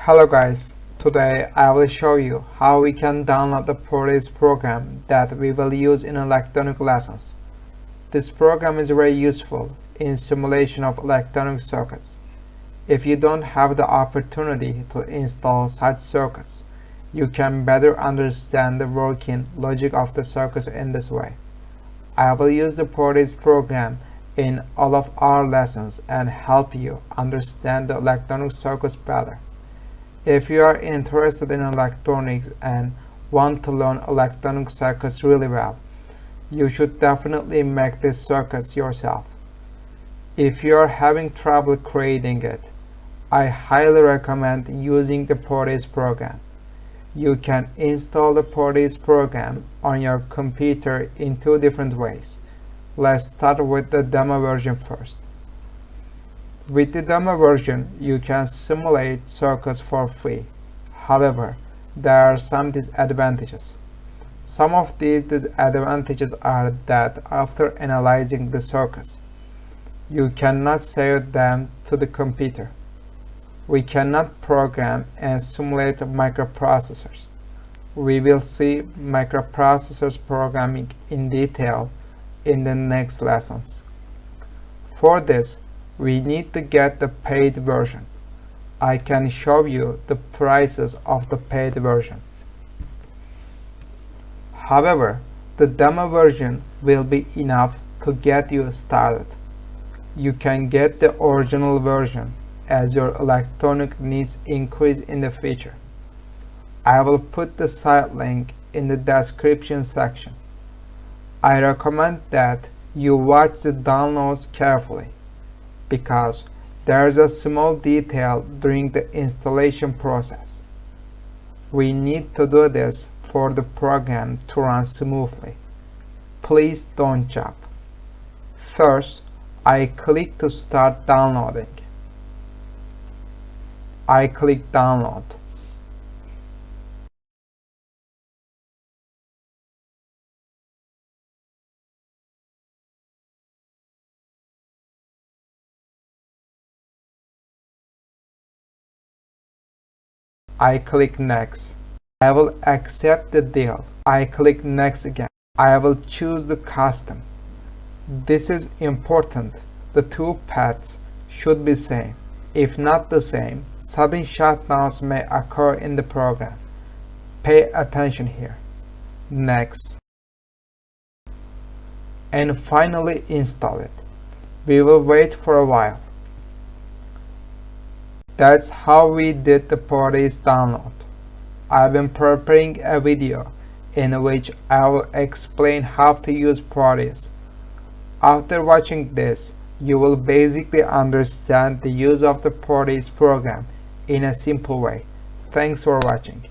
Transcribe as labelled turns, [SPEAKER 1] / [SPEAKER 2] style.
[SPEAKER 1] Hello guys, today I will show you how we can download the Proteus program that we will use in electronic lessons. This program is very useful in simulation of electronic circuits. If you don't have the opportunity to install such circuits, you can better understand the working logic of the circuits in this way. I will use the Proteus program in all of our lessons and help you understand the electronic circuits better. If you are interested in electronics and want to learn electronic circuits really well, you should definitely make these circuits yourself. If you are having trouble creating it, I highly recommend using the Proteus program. You can install the Proteus program on your computer in two different ways. Let's start with the demo version first. With the demo version, you can simulate circuits for free. However, there are some disadvantages. Some of these disadvantages are that after analyzing the circuits, you cannot save them to the computer. We cannot program and simulate microprocessors. We will see microprocessors programming in detail in the next lessons. For this, we need to get the paid version. I can show you the prices of the paid version. However, the demo version will be enough to get you started. You can get the original version as your electronic needs increase in the future. I will put the site link in the description section. I recommend that you watch the downloads carefully because there is a small detail during the installation process. We need to do this for the program to run smoothly. Please don't jump. First, I click to start downloading. I click download. I click next. I will accept the deal. I click next again. I will choose the custom. This is important. The two paths should be same. If not the same, sudden shutdowns may occur in the program. Pay attention here. Next. And finally install it. We will wait for a while. That's how we did the Proteus download. I've been preparing a video in which I will explain how to use Proteus. After watching this, you will basically understand the use of the Proteus program in a simple way. Thanks for watching.